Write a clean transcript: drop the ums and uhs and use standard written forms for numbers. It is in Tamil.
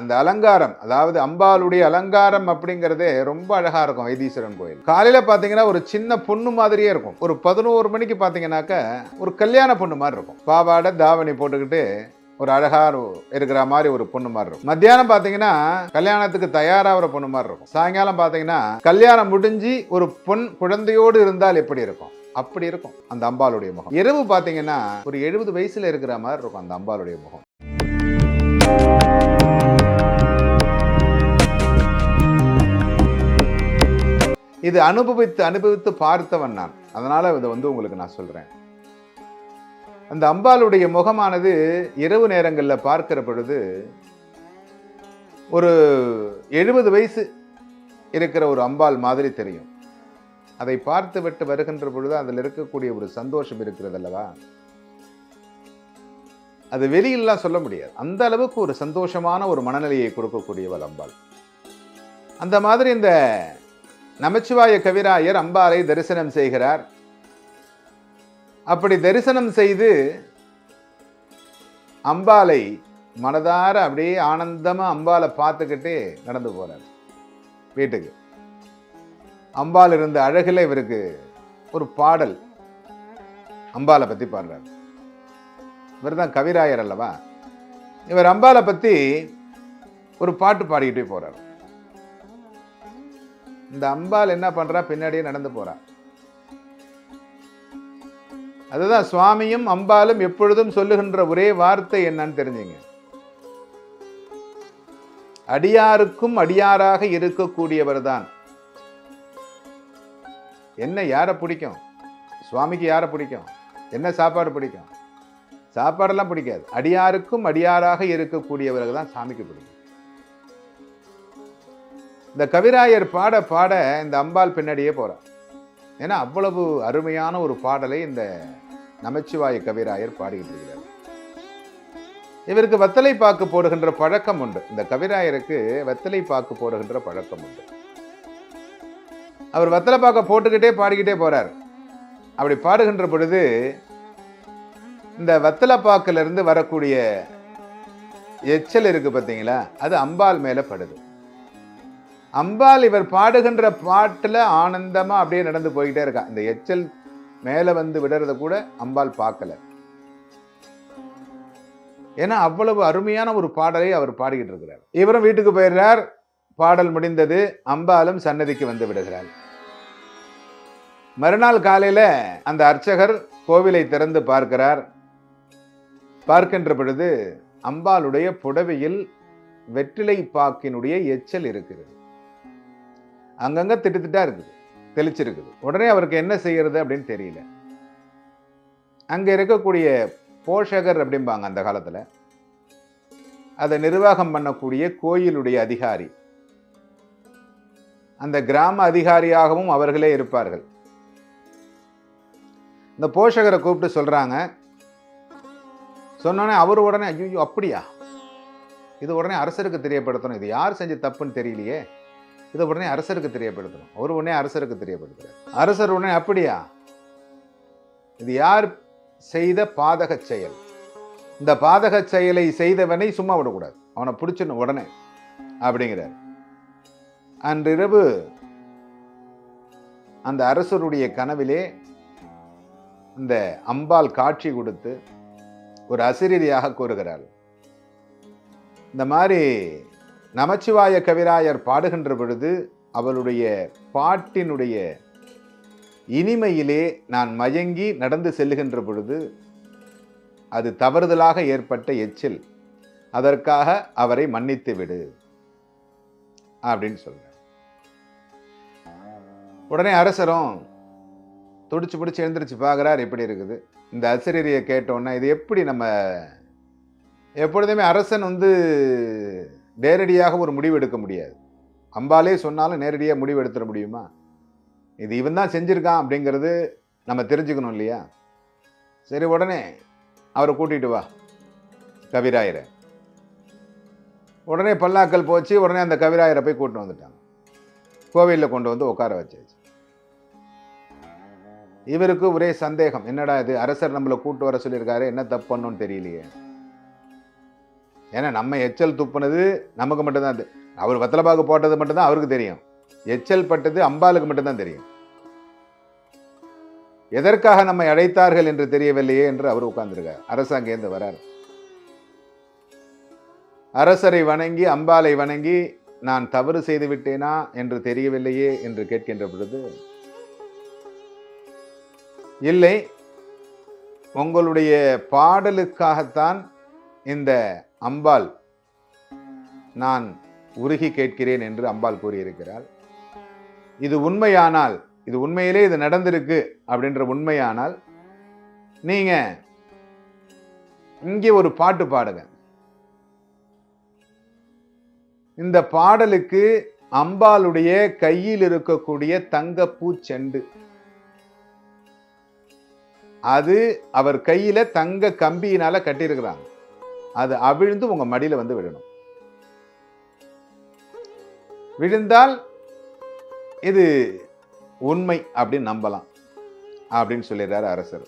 அந்த அலங்காரம், அதாவது அம்பாளுடைய அலங்காரம் அப்படிங்கிறதே ரொம்ப அழகா இருக்கும். வைத்தீஸ்வரன் கோயில் காலையில பாத்தீங்கன்னா ஒரு சின்ன பொண்ணு மாதிரியே இருக்கும். ஒரு 11 மணிக்கு பாத்தீங்கன்னாக்க ஒரு கல்யாண பொண்ணு மாதிரி இருக்கும். பாவாடை தாவணி போட்டுக்கிட்டு ஒரு அழகா இருக்கிற மாதிரி ஒரு பொண்ணு மாதிரி இருக்கும். மத்தியானம் பாத்தீங்கன்னா கல்யாணத்துக்கு தயாராகிற பொண்ணு மாதிரி இருக்கும். சாயங்காலம் பாத்தீங்கன்னா கல்யாணம் முடிஞ்சு ஒரு பொன் குழந்தையோடு இருந்தால் எப்படி இருக்கும் அப்படி இருக்கும் அந்த அம்பாளுடைய முகம். இரவு பாத்தீங்கன்னா ஒரு 70 வயசுல இருக்கிற மாதிரி இருக்கும் அந்த அம்பாளுடைய முகம். இது அனுபவித்து பார்த்தவன் நான். அதனால இதை உங்களுக்கு நான் சொல்றேன். அந்த அம்பாளுடைய முகமானது இரவு நேரங்களில் பார்க்கிற பொழுது ஒரு 70 வயசு இருக்கிற ஒரு அம்பாள் மாதிரி தெரியும். அதை பார்த்து விட்டு வருகின்ற பொழுது அதில் இருக்கக்கூடிய ஒரு சந்தோஷம் இருக்கிறது அல்லவா, அது வெளியிலாம் சொல்ல முடியாது. அந்த அளவுக்கு ஒரு சந்தோஷமான ஒரு மனநிலையை கொடுக்கக்கூடியவள் அம்பாள். அந்த மாதிரி இந்த நமச்சிவாய கவிராயர் அம்பாளை தரிசனம் செய்கிறார். அப்படி தரிசனம் செய்து அம்பாளை மனதார அப்படியே ஆனந்தமா அம்பாளை பார்த்துக்கிட்டே நடந்து போறார் வீட்டுக்கு. அம்பாள் இருந்த அழகுல இவருக்கு ஒரு பாடல் அம்பாளை பத்தி பாடுறார். இவர் தான் கவிராயர் அல்லவா. இவர் அம்பாளை பத்தி ஒரு பாட்டு பாடிக்கிட்டே போறார். இந்த அம்பாள் என்ன பண்றா, பின்னாடியே நடந்து போறா. அதுதான் சுவாமியும் அம்பாலும் எப்பொழுதும் சொல்லுகின்ற ஒரே வார்த்தை என்னன்னு தெரிஞ்சுங்க. அடியாருக்கும் அடியாராக இருக்கக்கூடியவர் தான். என்ன யாரை பிடிக்கும்? சுவாமிக்கு யாரை பிடிக்கும்? என்ன சாப்பாடு பிடிக்கும்? சாப்பாடெல்லாம் பிடிக்காது. அடியாருக்கும் அடியாராக இருக்கக்கூடியவர்கள் தான் சாமிக்கு பிடிக்கும். இந்த கவிராயர் பாட பாட இந்த அம்பாள் பின்னாடியே போறார். ஏன்னா அவ்வளவு அருமையான ஒரு பாடலை இந்த நமச்சிவாய கவிராயர் பாடிக்கிட்டு இருக்கிறார். இவருக்கு வெத்தலை பாக்கு போடுகின்ற பழக்கம் உண்டு. இந்த கவிராயருக்கு வெத்தலை பாக்கு போடுகின்ற பழக்கம் உண்டு. அவர் வெத்தலை பாக்க போட்டுக்கிட்டே பாடிக்கிட்டே போறார். அப்படி பாடுகின்ற பொழுது இந்த வெத்தலை பாக்குல இருந்து வரக்கூடிய எச்சல் இருக்கு பார்த்தீங்களா, அது அம்பாள் மேல படுது. அம்பாள் இவர் பாடுகின்ற பாட்டுல ஆனந்தமா அப்படியே நடந்து போய்கிட்டே இருக்கா. இந்த எச்சல் மேல வந்து விடுறத கூட அம்பாள் பார்க்கல. ஏன்னா அவ்வளவு அருமையான ஒரு பாடலை அவர் பாடிக்கிட்டு இருக்கிறார். இவரும் வீட்டுக்கு போயிடுறார். பாடல் முடிந்தது. அம்பாலும் சன்னதிக்கு வந்து விடுகிறார். மறுநாள் காலையில அந்த அர்ச்சகர் கோவிலை திறந்து பார்க்கிறார். பார்க்கின்ற பொழுது அம்பாளுடைய புடவையில் வெற்றிலை பாக்கினுடைய எச்சல் இருக்கிறது. அங்கங்க திட்டுத்திட்டா இருக்குது, தெளிச்சிருக்குது. உடனே அவருக்கு என்ன செய்யறது அப்படின்னு தெரியல. அங்க இருக்கக்கூடிய போஷகர் அப்படிம்பாங்க அந்த காலத்துல, அதை நிர்வாகம் பண்ணக்கூடிய கோயிலுடைய அதிகாரி, அந்த கிராம அதிகாரியாகவும் அவர்களே இருப்பார்கள். இந்த போஷகரை கூப்பிட்டு சொல்றாங்க. சொன்னோன்னே அவர் உடனே ஐயோ அப்படியா, இது உடனே அரசருக்கு தெரியப்படுத்தணும், இது யார் செஞ்ச தப்புன்னு தெரியலையே, இதை உடனே அரசருக்கு தெரியப்படுத்தணும். அவர் உடனே அரசருக்கு தெரியப்படுத்துறார். அரசர் உடனே அப்படியா, இது யார் செய்த பாதக செயல், இந்த பாதக செயலை செய்தவனை சும்மா விடக்கூடாது, அவனை பிடிச்சிடணும் உடனே அப்படிங்கிறார். அன்றிரவு அந்த அரசருடைய கனவிலே இந்த அம்பாள் காட்சி கொடுத்து ஒரு அசிரீதியாக கூறுகிறாள். இந்த மாதிரி நமச்சிவாய கவிராயர் பாடுகின்ற பொழுது அவளுடைய பாட்டினுடைய இனிமையிலே நான் மயங்கி நடந்து செல்லுகின்ற பொழுது அது தவறுதலாக ஏற்பட்ட எச்சில், அதற்காக அவரை மன்னித்து விடு அப்படின்னு சொல்ற. உடனே அரசரும் துடிச்சு பிடிச்சு எழுந்திரிச்சு பார்க்குறார். எப்படி இருக்குது இந்த அசிரீரியை கேட்டோன்னா, இது எப்படி நம்ம எப்பொழுதுமே அரசன் நேரடியாக ஒரு முடிவு எடுக்க முடியாது. அம்பாலே சொன்னாலும் நேரடியாக முடிவு எடுத்துட முடியுமா? இது இவன் தான் செஞ்சிருக்கான் அப்படிங்கிறது நம்ம தெரிஞ்சுக்கணும் இல்லையா? சரி, உடனே அவரை கூட்டிட்டு வா கவிராயரை. உடனே பல்லாக்கள் போச்சு. உடனே அந்த கவிராயரை போய் கூட்டிட்டு வந்துட்டாங்க. கோவிலில் கொண்டு வந்து உட்கார வச்சாச்சு. இவருக்கு ஒரே சந்தேகம், என்னடா இது அரசர் நம்மளை கூட்டு வர சொல்லியிருக்காரு, என்ன தப்பு பண்ணணும்னு தெரியலையே. ஏன்னா நம்ம எச்சல் துப்புனது நமக்கு மட்டும்தான் அவர் வெத்தலைப்பாக்கு போட்டது மட்டும்தான் அவருக்கு தெரியும். எச்சல் பட்டது அம்பாளுக்கு மட்டும்தான் தெரியும். எதற்காக நம்மை அழைத்தார்கள் என்று தெரியவில்லையே என்று அவர் உட்கார்ந்திருக்கார். அரசு அங்கேருந்து வரார். அரசரை வணங்கி அம்பாளை வணங்கி நான் தவறு செய்து விட்டேனா என்று தெரியவில்லையே என்று கேட்கின்ற பொழுது, இல்லை, உங்களுடைய பாடலுக்காகத்தான் இந்த அம்பாள் நான் உருகி கேட்கிறேன் என்று அம்பாள் கூறியிருக்கிறாள். இது உண்மையானால், இது உண்மையிலே இது நடந்திருக்கு அப்படின்ற உண்மையானால் நீங்க இங்கே ஒரு பாட்டு பாடுங்க. இந்த பாடலுக்கு அம்பாளுடைய கையில் இருக்கக்கூடிய தங்கப்பூ செண்டு, அது அவர் கையில தங்க கம்பியினால கட்டியிருக்கிறாங்க. அது அவிழ்ந்து உங்க மடியில வந்து விடணும். விழுந்தால் இது உண்மை அப்படின்னு நம்பலாம் அப்படின்னு சொல்லிடுறாரு அரசர்.